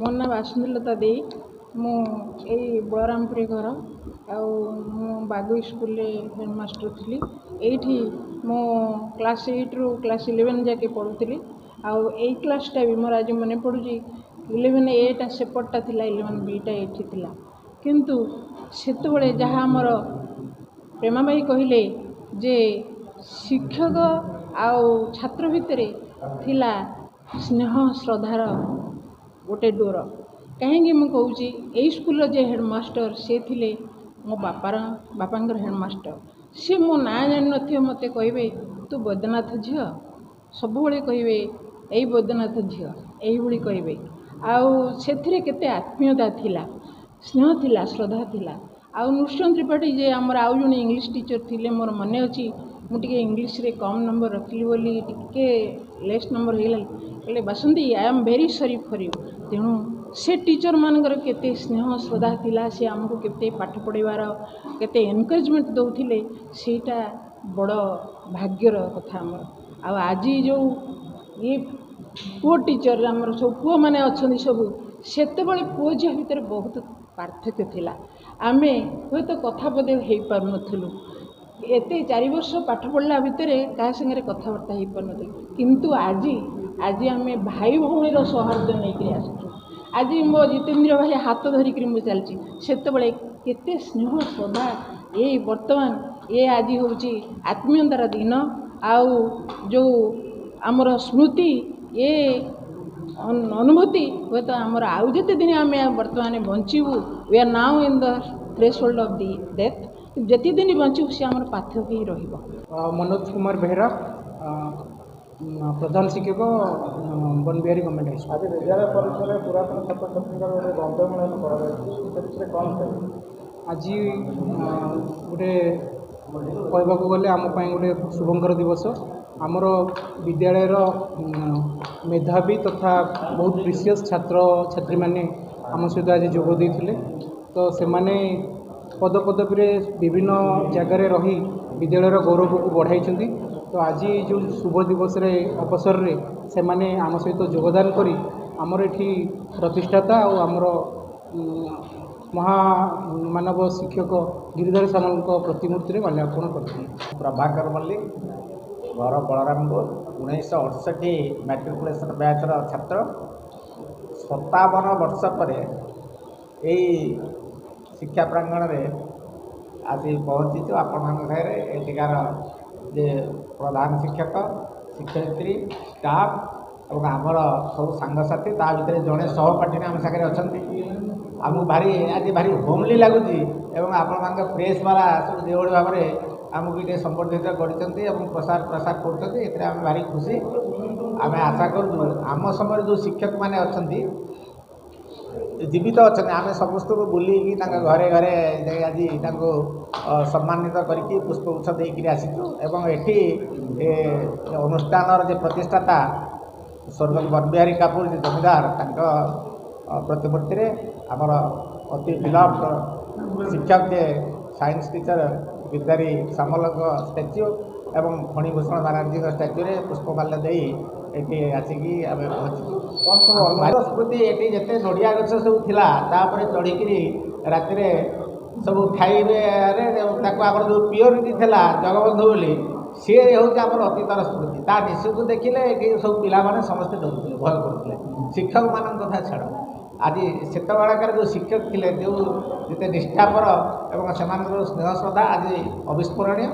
ମୋ ନାଁ ବାସୁନ୍ଦୀଲତା ଦେଇ। ମୁଁ ଏଇ ବଳରାମପୁର ଘର ଆଉ ମୁଁ ବାଗୁଇ ସ୍କୁଲରେ ହେଡ଼ମାଷ୍ଟର ଥିଲି। ଏଇଠି ମୁଁ କ୍ଲାସ୍ 8ରୁ କ୍ଲାସ୍ 11 ଯାକେ ପଢ଼ୁଥିଲି। ଆଉ ଏଇ କ୍ଲାସ୍ଟା ବି ମୋର ଆଜି ମନେ ପଡ଼ୁଛି 11Aଟା ସେପଟଟା ଥିଲା, 11Bଟା ଏଇଠି ଥିଲା। କିନ୍ତୁ ସେତେବେଳେ ଯାହା ଆମର ପ୍ରେମାବାଇ କହିଲେ ଯେ ଶିକ୍ଷକ ଆଉ ଛାତ୍ର ଭିତରେ ଥିଲା ସ୍ନେହ ଶ୍ରଦ୍ଧାର ଗୋଟେ ଡୋର। କାହିଁକି ମୁଁ କହୁଛି, ଏଇ ସ୍କୁଲର ଯେ ହେଡ଼ମାଷ୍ଟର ସେ ଥିଲେ ମୋ ବାପାଙ୍କର ହେଡ଼ମାଷ୍ଟର। ସେ ମୋ ନାଁ ଜାଣିନଥିବେ, ମୋତେ କହିବେ ତୁ ବୈଦ୍ୟନାଥ ଝିଅ, ସବୁବେଳେ କହିବେ ଏଇ ବୈଦ୍ୟନାଥ ଝିଅ, ଏଇଭଳି କହିବେ। ଆଉ ସେଥିରେ କେତେ ଆତ୍ମୀୟତା ଥିଲା, ସ୍ନେହ ଥିଲା, ଶ୍ରଦ୍ଧା ଥିଲା। ଆଉ ନୃସିଂହ ତ୍ରିପାଠୀ ଯେ ଆମର ଆଉ ଜଣେ ଇଂଲିଶ ଟିଚର ଥିଲେ, ମୋର ମନେ ଅଛି ମୁଁ ଟିକେ ଇଂଲିଶରେ କମ୍ ନମ୍ବର ରଖିଲି ବୋଲି ଟିକେ ଲେସ୍ ନମ୍ବର ହେଇଗଲା। କହିଲେ Basanti I am very sorry for you. ତେଣୁ ସେ ଟିଚର ମାନଙ୍କର କେତେ ସ୍ନେହ ଶ୍ରଦ୍ଧା ଥିଲା, ସେ ଆମକୁ କେତେ ପାଠ ପଢ଼ାଇବାର କେତେ ଏନକରେଜମେଣ୍ଟ ଦେଉଥିଲେ, ସେଇଟା ବଡ଼ ଭାଗ୍ୟର କଥା ଆମର। ଆଉ ଆଜି ଯେଉଁ ଇଏ ପୁଅ ଟିଚର ଆମର ସବୁ ପୁଅମାନେ ଅଛନ୍ତି ସବୁ, ସେତେବେଳେ ପୁଅ ଝିଅ ଭିତରେ ବହୁତ ପାର୍ଥକ୍ୟ ଥିଲା। ଆମେ ହୁଏତ କଥା ପଦେ ହେଇପାରୁନଥିଲୁ, ଏତେ 4 ବର୍ଷ ପାଠ ପଢ଼ିଲା ଭିତରେ କାହା ସାଙ୍ଗରେ କଥାବାର୍ତ୍ତା ହେଇପାରୁନଥିଲୁ। କିନ୍ତୁ ଆଜି ଆମେ ଭାଇ ଭଉଣୀର ସୌହାର୍ଦ୍ଦ୍ୟ ନେଇକରି ଆସୁଛୁ। ଆଜି ମୋ ଜିତେନ୍ଦ୍ର ଭାଇ ହାତ ଧରିକିରି ମୁଁ ଚାଲିଛି, ସେତେବେଳେ କେତେ ସ୍ନେହ ଶ୍ରଦ୍ଧା। ଏଇ ବର୍ତ୍ତମାନ ଆଜି ହେଉଛି ଆତ୍ମୀୟତାର ଦିନ। ଆଉ ଯେଉଁ ଆମର ସ୍ମୃତି, ଅନୁଭୂତି ହୁଏତ ଆମର ଆଉ ଯେତେ ଦିନ ଆମେ ବର୍ତ୍ତମାନ ବଞ୍ଚିବୁ, we are now in the threshold of the death. ଯେତିକି ଦିନ ବଞ୍ଚିବୁ ସେ ଆମର ପାଥେୟ ହେଇ ରହିବ। मनोज कुमार बेहरा, प्रधान शिक्षक, बनबिहारी गवर्नमेंट हाई स्कूल। आज विद्यालय परिसर में पुरातन छात्र छात्री गोटे बंधमेलन आज गोटे कहवाक गले आम गोटे शुभंकर दिवस। आमर विद्यालय मेधावी तथा बहुत प्रिसियस छात्र छात्री मैंने आम सहित आज जोगदे तो से पद पदवी विभिन्न जगार रही विद्यालय गौरव को बढ़ाई। तो आज जो शुभ दिवस अवसर में से आम सहित योगदान करी आमर एठी प्रतिष्ठाता और आमर महामानव शिक्षक गिरिधर सामल प्रतिमूर्ति में माल्यार्पण करते। प्रभाकर मल्लिक, घर बलरामपुर, 1968 मैट्रिकुलेसन बैचर छात्र। 57 वर्ष पर यही शिक्षा प्रांगण में आज पहुँचीचु। आपठार जे प्रधान शिक्षक, शिक्षयित्री, स्टाफ और आमर सब सांगसाथी ता भीतर जड़े सहपाठी आम सागर अच्छा आमको भारी आज भारी होमली लगुच। आपण प्रेस वाला सब जो भाव में आमको ये संबर्धित कर प्रसार प्रसार कर भारी खुशी। आम आशा करूँ आम समय जो शिक्षक मैंने अच्छा जीवित अच्छा आम समस्त को बुलिकी घरे घरे आज सम्मानित करके पुष्पगुच्छ देकर आसीचु। एवं एटी अनुष्ठान जो प्रतिष्ठाता स्वर्गत बनबिहारी कापुर जी जमीदार प्रतिमूर्ति में आमर अति बिलव्ड शिक्षक जे साइंस टीचर गिरधारी सामल स्टाच्यू एवं फणीभूषण बानार्जी स्टाच्यू में पुष्पमाल्य दे ये आसिकी आम पहुँची। स्मृति ये जिते नड़िया गछ सब थिला तापर चढ़ी राति सब खाइबे आम जो पियोरिटी थी जगबंधु बोली सी हूँ आम अतीतर स्मृति। ता निश्चित देखिले कि सब पिला समस्ते डरुले भय करुले शिक्षक मान कथा छाड़। आज से जो शिक्षक थे जो जिते निष्ठापर एवं से स्नेह श्रद्धा आज अविस्मरणीय।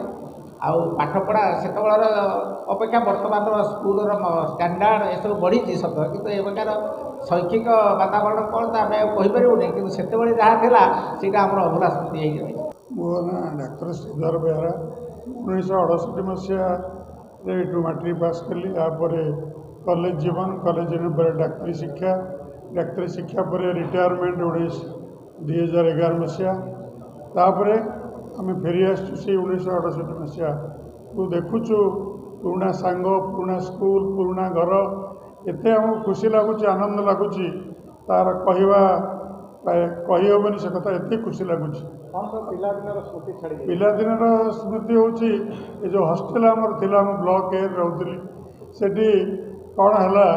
आउ पाठपढ़ा से अपेक्षा बर्तमान स्कूल स्टैंडर्ड ये सब बढ़ी सत कि एवकार शैक्षिक वातावरण कौन तो आम कहीपरूनी कि से जहाँ था आम अभूला स्मृति हो। मो ना डाक्टर श्रीधर बेहरा 1968 मसीहा मैट्रिक पास कली। कॉलेज जीवन कॉलेज पर डाक्तरी शिक्षा पर रिटायरमेंट 2011 मसीहा। तापर आम फेरी आसु से 1968 मसीहा तू देखुचु पुराणा सांग पुराणा स्कूल पुराणा घर एते आमको खुशी लगुच आनंद लगुच तार कहीहबनी से कथा एत खुशी लगुच। पिलादिन स्मृति हूँ जो हस्टेल आमर थिला ब्लॉक ए रोली से कौन है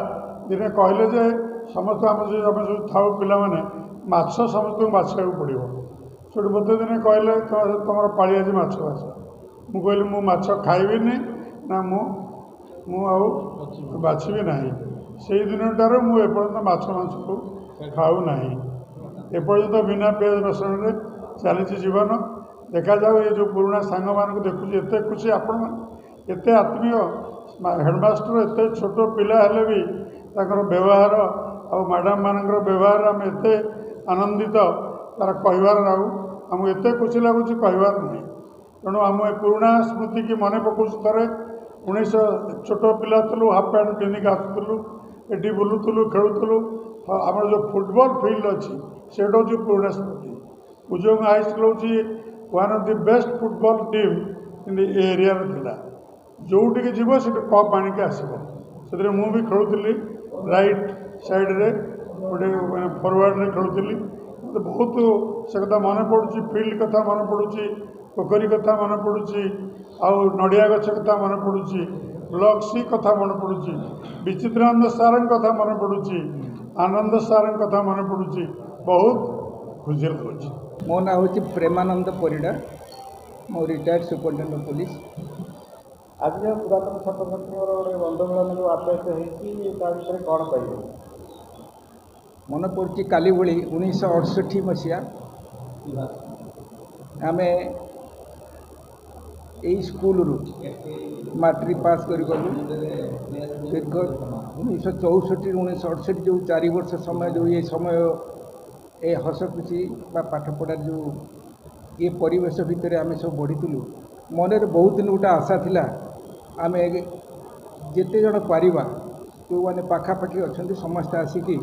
दिने कहले जे ସମସ୍ତେ ଆମେ ସବୁ ଥାଉ ପିଲାମାନେ ମାଛ ସମସ୍ତଙ୍କୁ ବାଛିବାକୁ ପଡ଼ିବ। ସେଠୁ ମୋତେ ଦିନେ କହିଲେ ତୁମର ପାଳି ଆଜି ମାଛ ବାଛ। ମୁଁ କହିଲି ମୁଁ ମାଛ ଖାଇବିନି ନା ମୁଁ ଆଉ ବାଛିବି ନାହିଁ। ସେଇ ଦିନଠାରୁ ମୁଁ ଏପର୍ଯ୍ୟନ୍ତ ମାଛ ମାଂସକୁ ଖାଉ ନାହିଁ। ଏପର୍ଯ୍ୟନ୍ତ ବିନା ପିଆଜ ରସୁଣରେ ଚାଲିଛି ଜୀବନ। ଦେଖାଯାଉ ଏ ଯେଉଁ ପୁରୁଣା ସାଙ୍ଗମାନଙ୍କୁ ଦେଖୁଛି ଏତେ ଖୁସି ଆପଣମାନେ ଏତେ ଆତ୍ମୀୟ ହେଡ଼ମାଷ୍ଟର ଏତେ ଛୋଟ ପିଲା ହେଲେ ବି ତାଙ୍କର ବ୍ୟବହାର ଆଉ ମ୍ୟାଡ଼ାମମାନଙ୍କର ବ୍ୟବହାର ଆମେ ଏତେ ଆନନ୍ଦିତ ତାର କହିବାର ଆଉ ଆମକୁ ଏତେ ଖୁସି ଲାଗୁଛି କହିବାର ନାହିଁ। ତେଣୁ ଆମେ ପୁରୁଣା ସ୍ମୃତିକି ମନେ ପକାଉଛୁ। ଥରେ 1900 ଛୋଟ ପିଲା ଥିଲୁ ହାଫ୍ ପ୍ୟାଣ୍ଟ ପିନ୍ଧିକି ଆସୁଥିଲୁ ଏଠି ବୁଲୁଥିଲୁ ଖେଳୁଥିଲୁ। ଆମର ଯେଉଁ ଫୁଟବଲ୍ ଫିଲ୍ଡ ଅଛି ସେଇଟା ହେଉଛି ପୁରୁଣା ସ୍ମୃତି। କୁଜଙ୍ଗ ହାଇସ୍କୁଲ ହେଉଛି one of the best football team କିନ୍ତୁ ଏ ଏରିଆର ଥିଲା। ଯେଉଁଠିକି ଯିବ ସେଠି କପ୍ ଆଣିକି ଆସିବ। ସେଥିରେ ମୁଁ ବି ଖେଳୁଥିଲି ରାଇଟ୍ ସାଇଡ଼୍ରେ ଗୋଟେ ମାନେ ଫରୱାର୍ଡ଼ରେ ଖେଳୁଥିଲି। ମୋତେ ବହୁତ ସେ କଥା ମନେ ପଡ଼ୁଛି। ଫିଲ୍ଡ କଥା ମନେ ପଡ଼ୁଛି, ପୋଖରୀ କଥା ମନେ ପଡ଼ୁଛି, ଆଉ ନଡ଼ିଆ ଗଛ କଥା ମନେ ପଡ଼ୁଛି, ବ୍ଲକ୍ ସି କଥା ମନେ ପଡ଼ୁଛି, ବିଚିତ୍ରାନନ୍ଦ ସାର୍ଙ୍କ କଥା ମନେ ପଡ଼ୁଛି, ଆନନ୍ଦ ସାର୍ଙ୍କ କଥା ମନେ ପଡ଼ୁଛି। ବହୁତ ଖୁସି ଲାଗୁଛି। ମୋ ନାଁ ହେଉଛି ପ୍ରେମାନନ୍ଦ ପରିଡ଼ା। ମୁଁ ରିଟାୟାର୍ଡ଼ ସୁପରିଟେଣ୍ଡେଣ୍ଟ ପୋଲିସ। ଆଜି ଯେଉଁ ପୁରାତନ ଛାତ୍ରଛାତ୍ରୀଙ୍କର ଗୋଟେ ବନ୍ଧୁମିଳନ ଯେଉଁ ଆବେଶ ହେଇଛି ତା ବିଷୟରେ କ'ଣ କହିବେ? ମନେ ପଡ଼ୁଛି କାଲି ଭଳି 1968 ମସିହା ଆମେ ଏଇ ସ୍କୁଲରୁ ମାଟ୍ରିକ ପାସ୍ କରିଗଲୁ। ଦୀର୍ଘ 1964 1968 ଯେଉଁ 4 ବର୍ଷ ସମୟ ଯେଉଁ ଏ ସମୟ ଏ ହସ ଖୁସି ବା ପାଠପଢ଼ାର ଯେଉଁ ଏ ପରିବେଶ ଭିତରେ ଆମେ ସବୁ ବଢ଼ିଥିଲୁ। ମନରେ ବହୁତ ଦିନ ଗୋଟେ ଆଶା ଥିଲା ଆମେ ଯେତେ ଜଣ ପାରିବା ଯେଉଁମାନେ ପାଖାପାଖି ଅଛନ୍ତି ସମସ୍ତେ ଆସିକି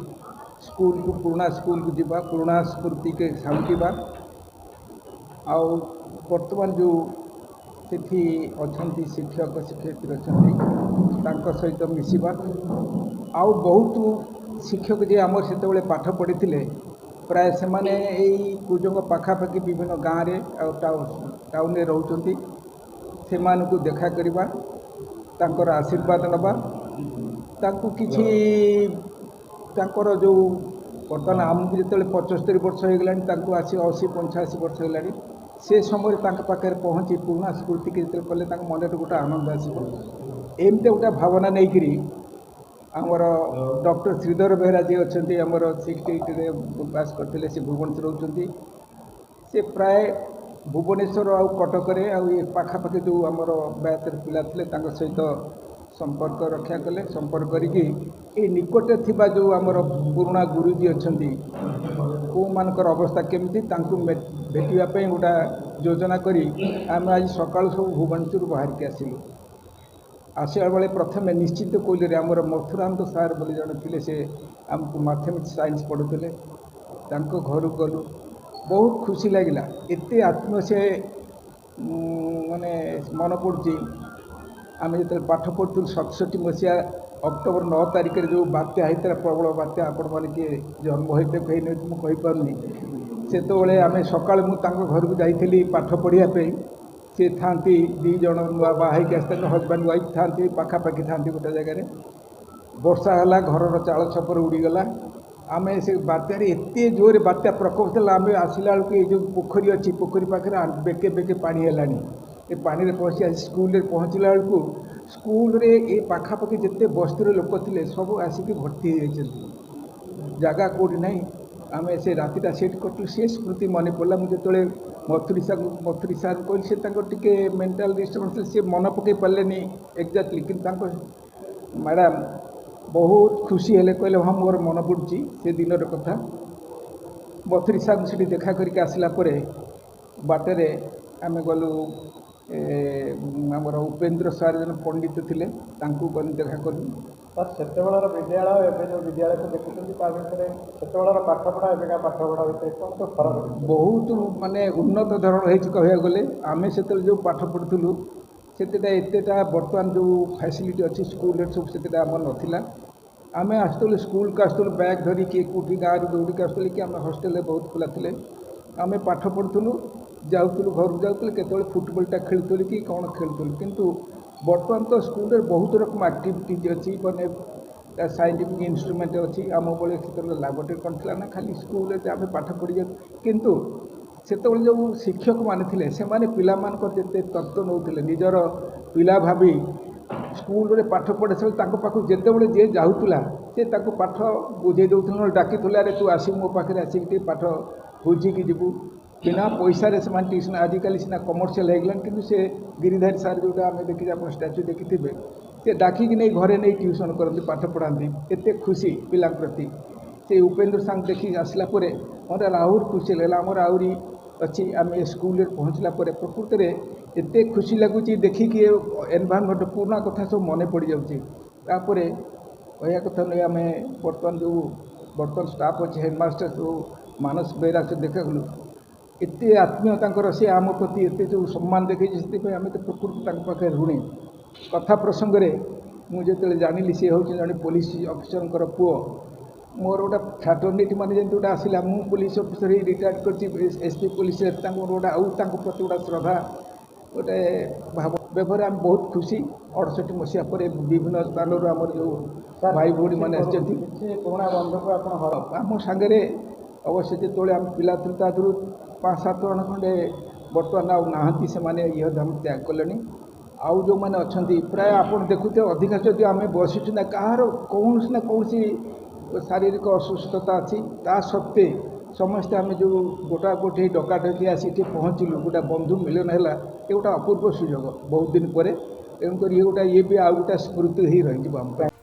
ସ୍କୁଲକୁ ପୁରୁଣା ସ୍କୁଲକୁ ଯିବା, ପୁରୁଣା ସ୍ମୃତିକେ ସାଉଁଟିବା। ଆଉ ବର୍ତ୍ତମାନ ଯେଉଁ ସେଠି ଅଛନ୍ତି ଶିକ୍ଷକ ଶିକ୍ଷୟିତ୍ରୀ ଅଛନ୍ତି ତାଙ୍କ ସହିତ ମିଶିବା। ଆଉ ବହୁତ ଶିକ୍ଷକ ଯିଏ ଆମର ସେତେବେଳେ ପାଠ ପଢ଼ିଥିଲେ ପ୍ରାୟ ସେମାନେ ଏଇ କୁଜଙ୍ଗ ପାଖାପାଖି ବିଭିନ୍ନ ଗାଁରେ ଆଉ ଟାଉନରେ ରହୁଛନ୍ତି। ସେମାନଙ୍କୁ ଦେଖା କରିବା, ତାଙ୍କର ଆଶୀର୍ବାଦ ନେବା, ତାଙ୍କୁ କିଛି ତାଙ୍କର ଯେଉଁ ବର୍ତ୍ତମାନ ଆମକୁ ଯେତେବେଳେ 75 ବର୍ଷ ହେଇଗଲାଣି ତାଙ୍କୁ 80-85 ବର୍ଷ ହେଲାଣି। ସେ ସମୟରେ ତାଙ୍କ ପାଖରେ ପହଞ୍ଚି ପୁରୁଣା ସ୍ମୃତିକି ଯେତେବେଳେ କଲେ ତାଙ୍କ ମନରେ ଗୋଟେ ଆନନ୍ଦ ଆସିବ। ଏମିତି ଗୋଟେ ଭାବନା ନେଇକରି ଆମର ଡକ୍ଟର ଶ୍ରୀଧର ବେହେରା ଯିଏ ଅଛନ୍ତି ଆମର 68ରେ ପାସ୍ କରିଥିଲେ, ସେ ଭୁବନେଶ୍ୱର ରହୁଛନ୍ତି। ସେ ପ୍ରାୟ ଭୁବନେଶ୍ୱର ଆଉ କଟକରେ ଆଉ ଏ ପାଖାପାଖି ଯେଉଁ ଆମର ବ୍ୟାଚର ପିଲା ଥିଲେ ତାଙ୍କ ସହିତ ସମ୍ପର୍କ ରକ୍ଷା କଲେ। ସମ୍ପର୍କ କରିକି ଏଇ ନିକଟରେ ଥିବା ଯେଉଁ ଆମର ପୁରୁଣା ଗୁରୁଜୀ ଅଛନ୍ତି କେଉଁମାନଙ୍କର ଅବସ୍ଥା କେମିତି ତାଙ୍କୁ ଭେଟିବା ପାଇଁ ଗୋଟେ ଯୋଜନା କରି ଆମେ ଆଜି ସକାଳୁ ସବୁ ଭୁବନେଶ୍ୱରରୁ ବାହାରିକି ଆସିଲୁ। ଆସିବା ବେଳେ ପ୍ରଥମେ ନିଶ୍ଚିତ କୋଇଲିରେ ଆମର ମଥୁରାନନ୍ଦ ସାର୍ ବୋଲି ଜଣେ ଥିଲେ, ସେ ଆମକୁ ମ୍ୟାଥମେଟିକ୍ସ ସାଇନ୍ସ ପଢ଼ୁଥିଲେ। ତାଙ୍କ ଘରକୁ ଗଲୁ। ବହୁତ ଖୁସି ଲାଗିଲା। ଏତେ ଆତ୍ମୀୟ ସେ ମାନେ ମନେ ପଡ଼ୁଛି ଆମେ ଯେତେବେଳେ ପାଠ ପଢ଼ୁଥିଲୁ 67 ମସିହା ଅକ୍ଟୋବର 9 ତାରିଖରେ ଯେଉଁ ବାତ୍ୟା ହେଇଥିଲା, ପ୍ରବଳ ବାତ୍ୟା, ଆପଣମାନେ କିଏ ଜନ୍ମ ହୋଇତେ ହେଇନଥିବେ ମୁଁ କହିପାରୁନି। ସେତେବେଳେ ଆମେ ସକାଳେ ମୁଁ ତାଙ୍କ ଘରକୁ ଯାଇଥିଲି ପାଠ ପଢ଼ିବା ପାଇଁ। ସେ ଥାନ୍ତି 2 ଜଣ ନୂଆ ବାହା ହେଇକି ଆସିଥାନ୍ତି, ହଜବ୍ୟାଣ୍ଡ ୱାଇଫ୍ ଥାନ୍ତି, ପାଖାପାଖି ଥାନ୍ତି ଗୋଟେ ଜାଗାରେ। ବର୍ଷା ହେଲା, ଘରର ଚାଳ ଛପର ଉଡ଼ିଗଲା। ଆମେ ସେ ବାତ୍ୟାରେ ଏତେ ଜୋରରେ ବାତ୍ୟା ପ୍ରକୋପ ଥିଲା, ଆମେ ଆସିଲା ବେଳକୁ ଏଇ ଯେଉଁ ପୋଖରୀ ଅଛି ପୋଖରୀ ପାଖରେ ବେକେ ବେକେ ପାଣି ହେଲାଣି। ଏ ପାଣିରେ ପହଞ୍ଚି ଆସି ସ୍କୁଲରେ ପହଞ୍ଚିଲା ବେଳକୁ ସ୍କୁଲରେ ଏ ପାଖାପାଖି ଯେତେ ବସ୍ତିର ଲୋକ ଥିଲେ ସବୁ ଆସିକି ଭର୍ତ୍ତି ହେଇଯାଇଛନ୍ତି, ଜାଗା କେଉଁଠି ନାହିଁ। ଆମେ ସେ ରାତିଟା ସେଟ୍ କରିଥିଲୁ। ସେ ସ୍ମୃତି ମନେ ପଡ଼ିଲା। ମୁଁ ଯେତେବେଳେ ମଥୁରୀ ସାର୍ କହିଲି, ସେ ତାଙ୍କର ଟିକେ ମେଣ୍ଟାଲ ଡିଷ୍ଟର୍ବାନ୍ସ ଥିଲେ, ସେ ମନେ ପକାଇ ପାରିଲେନି ଏକ୍ଜାକ୍ଟଲି, କିନ୍ତୁ ତାଙ୍କ ମ୍ୟାଡ଼ାମ୍ ବହୁତ ଖୁସି ହେଲେ, କହିଲେ ହଁ ମୋର ମନେ ପଡ଼ୁଛି ସେ ଦିନର କଥା। ମଥୁରୀ ସାର୍ଙ୍କୁ ସେଠି ଦେଖା କରିକି ଆସିଲା ପରେ ବାଟରେ ଆମେ ଗଲୁ ଆମର ଉପେନ୍ଦ୍ର ସାର୍ ଜଣେ ପଣ୍ଡିତ ଥିଲେ, ତାଙ୍କୁ ଗଲୁ ଦେଖା କଲୁ। ସାର୍ ସେତେବେଳର ବିଦ୍ୟାଳୟ ଏବେ ଯେଉଁ ବିଦ୍ୟାଳୟକୁ ଦେଖୁଛନ୍ତି ତା ଭିତରେ ସେତେବେଳର ପାଠପଢ଼ା ଏବେକା ପାଠପଢ଼ା ଭିତରେ କ'ଣ ତ ଫରକ? ବହୁତ ମାନେ ଉନ୍ନତ ଧରଣ ହେଇଛି କହିବାକୁ ଗଲେ। ଆମେ ସେତେବେଳେ ଯେଉଁ ପାଠ ପଢ଼ୁଥିଲୁ ସେତେଟା ଏତେଟା ବର୍ତ୍ତମାନ ଯେଉଁ ଫ୍ୟାସିଲିଟି ଅଛି ସ୍କୁଲରେ ସବୁ ସେତେଟା ଆମର ନଥିଲା। ଆମେ ଆସୁଥିଲୁ ସ୍କୁଲକୁ ଆସୁଥିଲୁ ବ୍ୟାଗ୍ ଧରିକି, କେଉଁଠି ଗାଁରୁ ଦୌଡ଼ିକି ଆସୁଥିଲୁ କି ଆମେ ହଷ୍ଟେଲରେ ବହୁତ ପିଲା ଥିଲେ। ଆମେ ପାଠ ପଢ଼ୁଥିଲୁ, ଯାଉଥିଲୁ ଘରକୁ ଯାଉଥିଲୁ, କେତେବେଳେ ଫୁଟବଲଟା ଖେଳୁଥିଲୁ କି କ'ଣ ଖେଳୁଥିଲୁ। କିନ୍ତୁ ବର୍ତ୍ତମାନ ତ ସ୍କୁଲରେ ବହୁତ ରକମ ଆକ୍ଟିଭିଟିଜ୍ ଅଛି, ମାନେ ସାଇଣ୍ଟିଫିକ୍ ଇନଷ୍ଟ୍ରୁମେଣ୍ଟ ଅଛି। ଆମ ବେଳେ ସେତେବେଳେ ଲାବୋରେଟୋରୀ କ'ଣ ଥିଲା ନା ଖାଲି ସ୍କୁଲରେ ଆମେ ପାଠ ପଢ଼ିଯାଉ, କିନ୍ତୁ ସେତେବେଳେ ଯେଉଁ ଶିକ୍ଷକମାନେ ଥିଲେ ସେମାନେ ପିଲାମାନଙ୍କର ଯେତେ ତତ୍ତ୍ୱ ନେଉଥିଲେ ନିଜର ପିଲା ଭାବି ସ୍କୁଲରେ ପାଠ ପଢ଼େ ସବୁ ତାଙ୍କ ପାଖକୁ ଯେତେବେଳେ ଯିଏ ଯାଉଥିଲା ସେ ତାକୁ ପାଠ ବୁଝେଇ ଦେଉଥିଲେ, ନହେଲେ ଡାକିଥିଲେ ଆରେ ତୁ ଆସିବୁ ମୋ ପାଖରେ ଆସିକି ଟିକେ ପାଠ ବୁଝିକି ଯିବୁ। ବିନା ପଇସାରେ ସେମାନେ ଟିଉସନ୍, ଆଜିକାଲି ସିନା କମର୍ସିଆଲ୍ ହେଇଗଲାଣି, କିନ୍ତୁ ସେ ଗିରିଧାରୀ ସାର୍ ଯେଉଁଟା ଆମେ ଦେଖିଛେ ଆପଣ ଷ୍ଟାଚ୍ୟୁ ଦେଖିଥିବେ, ସେ ଡାକିକି ନେଇ ଘରେ ନେଇ ଟିଉସନ୍ କରନ୍ତି, ପାଠ ପଢ଼ାନ୍ତି। ଏତେ ଖୁସି ପିଲାଙ୍କ ପ୍ରତି। ସେ ଉପେନ୍ଦ୍ର ସାର୍ ଦେଖିକି ଆସିଲା ପରେ ମୋତେ ଆହୁରି ଖୁସି ଲାଗିଲା, ଆମର ଆହୁରି ଅଛି। ଆମେ ସ୍କୁଲରେ ପହଞ୍ଚିଲା ପରେ ପ୍ରକୃତରେ ଏତେ ଖୁସି ଲାଗୁଛି ଦେଖିକି ଏନଭାରନମେଣ୍ଟ ପୁରୁଣା କଥା ସବୁ ମନେ ପଡ଼ିଯାଉଛି। ତାପରେ କହିବା କଥା ନୁହେଁ, ଆମେ ବର୍ତ୍ତମାନ ଷ୍ଟାଫ୍ ଅଛି, ହେଡ଼ମାଷ୍ଟର ଯେଉଁ ମାନସ ବେହେରା ସେ ଦେଖାଗଲୁ, ଏତେ ଆତ୍ମୀୟ ତାଙ୍କର, ସେ ଆମ ପ୍ରତି ଏତେ ଯେଉଁ ସମ୍ମାନ ଦେଖେଇଛି, ସେଥିପାଇଁ ଆମେ ତ ପ୍ରକୃତ ତାଙ୍କ ପାଖରେ ଋଣୀ। କଥା ପ୍ରସଙ୍ଗରେ ମୁଁ ଯେତେବେଳେ ଜାଣିଲି ସେ ହେଉଛି ଜଣେ ପୋଲିସ ଅଫିସରଙ୍କର ପୁଅ, ମୋର ଗୋଟେ ଫ୍ରାଟର୍ନିଟି ମାନେ ଯେମିତି ଗୋଟେ ଆସିଲା, ମୁଁ ପୋଲିସ ଅଫିସର ହେଇ ରିଟାୟାର୍ଡ଼ କରିଛି SP ପୋଲିସରେ, ତାଙ୍କର ଗୋଟେ ଆଉ ତାଙ୍କ ପ୍ରତି ଗୋଟେ ଶ୍ରଦ୍ଧା, ଗୋଟେ ଭାବ ବ୍ୟବହାର ଆମେ ବହୁତ ଖୁସି। 68 ମସିହା ପରେ ବିଭିନ୍ନ ସ୍ଥାନରୁ ଆମର ଯେଉଁ ଭାଇ ଭଉଣୀମାନେ ଆସିଛନ୍ତି କିଛି ପୁରୁଣା ବନ୍ଧୁକୁ ଆପଣ ଆମ ସାଙ୍ଗରେ, ଅବଶ୍ୟ ଯେତେବେଳେ ଆମେ ପିଲା ଥିଲୁ ତା ଦେହରୁ 5-7 ଜଣ ଖଣ୍ଡେ ବର୍ତ୍ତମାନ ଆଉ ନାହାନ୍ତି, ସେମାନେ ଇହ ଧାମ ତ୍ୟାଗ କଲେଣି। ଆଉ ଯେଉଁମାନେ ଅଛନ୍ତି ପ୍ରାୟ ଆପଣ ଦେଖୁଥିବେ ଅଧିକାଂଶ ଯଦି ଆମେ ବସିଛୁ ନା କାହାର କୌଣସି ନା କୌଣସି ଶାରୀରିକ ଅସୁସ୍ଥତା ଅଛି, ତା ସତ୍ତ୍ୱେ ସମସ୍ତେ ଆମେ ଯେଉଁ ଗୋଟି ଡକାଡକି ଆସି ଏଠି ପହଞ୍ଚିଲୁ, ଗୋଟେ ବନ୍ଧୁ ମିଳନ ହେଲା, ଏ ଗୋଟେ ଅପୂର୍ବ ସୁଯୋଗ ବହୁତ ଦିନ ପରେ। ତେଣୁକରି ଇଏ ବି ଆଉ ଗୋଟେ ସ୍ମୃତି ହେଇ ରହିଯିବ ଆମ ପାଇଁ।